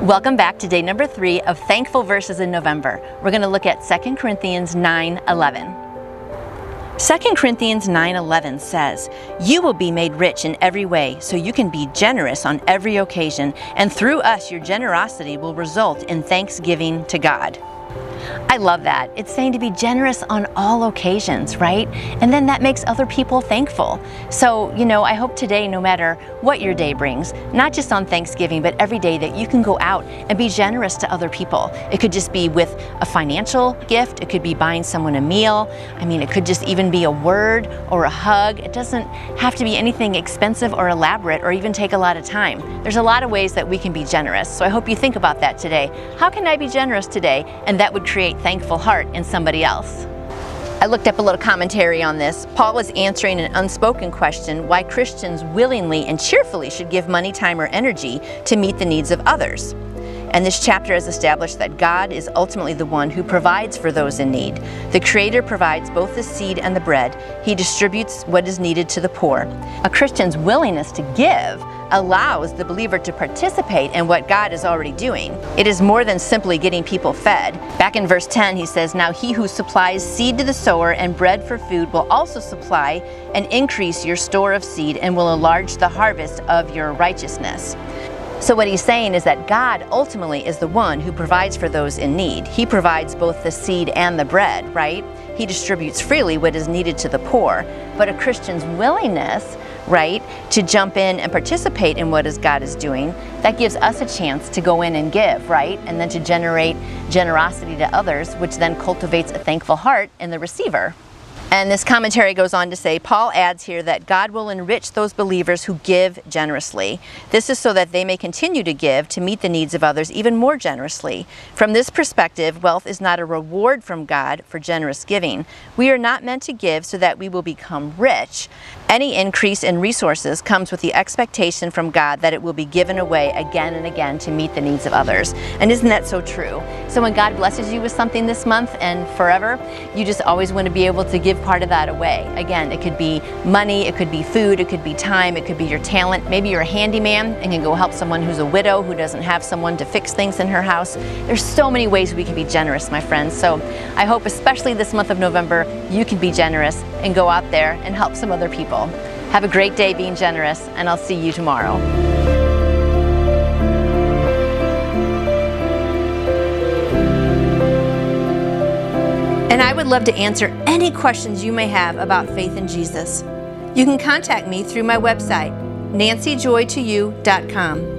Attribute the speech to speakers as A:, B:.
A: Welcome back to day number 3 of Thankful Verses in November. We're going to look at 2 Corinthians 9:11. 2 Corinthians 9:11 says, "You will be made rich in every way, so you can be generous on every occasion, and through us your generosity will result in thanksgiving to God." I love that. It's saying to be generous on all occasions, right? And then that makes other people thankful. So, I hope today, no matter what your day brings, not just on Thanksgiving, but every day, that you can go out and be generous to other people. It could just be with a financial gift. It could be buying someone a meal. It could just even be a word or a hug. It doesn't have to be anything expensive or elaborate or even take a lot of time. There's a lot of ways that we can be generous. So I hope you think about that today. How can I be generous today? And that would create thankful heart in somebody else. I looked up a little commentary on this. Paul is answering an unspoken question why Christians willingly and cheerfully should give money, time, or energy to meet the needs of others. And this chapter has established that God is ultimately the one who provides for those in need. The Creator provides both the seed and the bread. He distributes what is needed to the poor. A Christian's willingness to give allows the believer to participate in what God is already doing. It is more than simply getting people fed. Back in verse 10, he says, "Now he who supplies seed to the sower and bread for food will also supply and increase your store of seed and will enlarge the harvest of your righteousness." So what he's saying is that God ultimately is the one who provides for those in need. He provides both the seed and the bread, right? He distributes freely what is needed to the poor. But a Christian's willingness, right, to jump in and participate in what God is doing, that gives us a chance to go in and give, right? And then to generate generosity to others, which then cultivates a thankful heart in the receiver. And this commentary goes on to say, Paul adds here that God will enrich those believers who give generously. This is so that they may continue to give to meet the needs of others even more generously. From this perspective, wealth is not a reward from God for generous giving. We are not meant to give so that we will become rich. Any increase in resources comes with the expectation from God that it will be given away again and again to meet the needs of others. And isn't that so true? So when God blesses you with something this month and forever, you just always want to be able to give part of that away. Again, it could be money, it could be food, it could be time, it could be your talent. Maybe you're a handyman and can go help someone who's a widow who doesn't have someone to fix things in her house. There's so many ways we can be generous, my friends. So I hope, especially this month of November, you can be generous and go out there and help some other people. Have a great day being generous, and I'll see you tomorrow. And I would love to answer any questions you may have about faith in Jesus. You can contact me through my website, NANCYGRACEJOY.com.